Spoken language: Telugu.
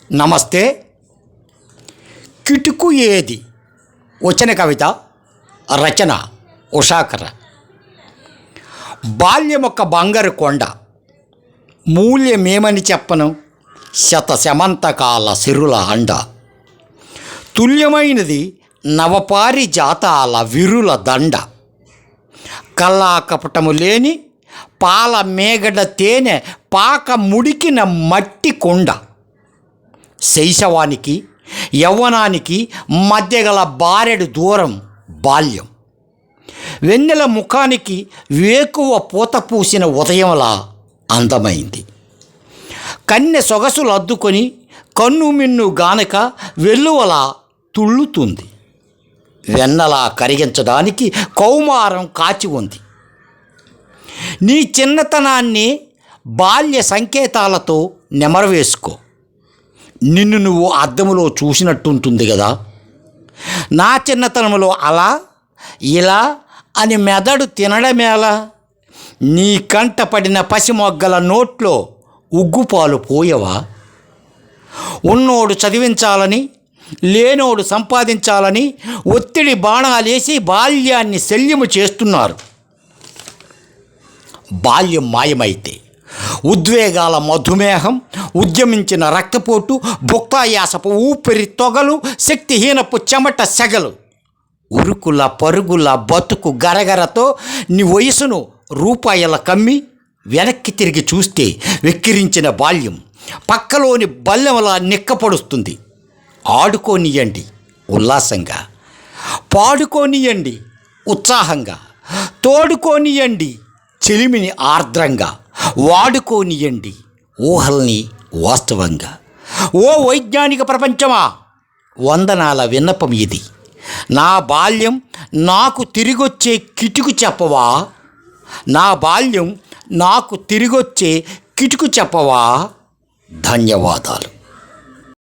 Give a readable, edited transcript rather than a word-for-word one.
నమస్తే. కిటుకు ఏది వచ్చిన కవిత రచన ఉషాకర. బాల్యమొక్క బంగారు కొండ, మూల్యమేమని చెప్పను, శతశమంతకాల సిరుల అండ. తుల్యమైనది నవపారిజాతాల విరుల దండ. కల్లాకపటము లేని పాల మేగడ తేనె పాక ముడికిన మట్టి కొండ. శైశవానికి యవ్వనానికి మధ్యగల బారెడు దూరం బాల్యం. వెన్నెల ముఖానికి వేకువ పూత పూసిన ఉదయంలా అందమైంది. కన్నె సొగసులు అద్దుకొని కన్ను మిన్ను గానక వెల్లువలా తుళ్ళుతుంది. వెన్నలా కరిగించడానికి కౌమారం కాచి ఉంది. నీ చిన్నతనాన్ని బాల్య సంకేతాలతో నెమరవేసుకో. నిన్ను నువ్వు అద్దములో చూసినట్టుంటుంది కదా. నా చిన్నతనంలో అలా ఇలా అని మెదడు తినడమేలా. నీ కంట పడిన పసిమొగ్గల నోట్లో ఉగ్గుపాలు పోయవా? ఉన్నోడు చదివించాలని లేనోడు సంపాదించాలని ఒత్తిడి బాణాలేసి బాల్యాన్ని శల్యము చేస్తున్నారు. బాల్యం మాయమైతే ఉద్వేగాల మధుమేహం, ఉద్యమించిన రక్తపోటు, భుక్తాయాసపు ఊపిరి తొగలు, శక్తిహీనపు చెమట సెగలు, ఉరుకుల పరుగుల బతుకు గరగరతో నీ వయసును రూపాయల కమ్మి వెనక్కి తిరిగి చూస్తే వెక్కిరించిన బాల్యం పక్కలోని బల్లెమలా నిక్కపడుస్తుంది. ఆడుకోనియండి ఉల్లాసంగా, పాడుకోనియండి ఉత్సాహంగా, తోడుకోనియండి చెలిమిని ఆర్ద్రంగా, వాడుకోనియండి ఊహల్ని వాస్తవంగా. ఓ వైజ్ఞానిక ప్రపంచమా, వందనాల విన్నపం ఇది. నా బాల్యం నాకు తిరిగొచ్చే కిటుకు చెప్పవా? నా బాల్యం నాకు తిరిగొచ్చే కిటుకు చెప్పవా? ధన్యవాదాలు.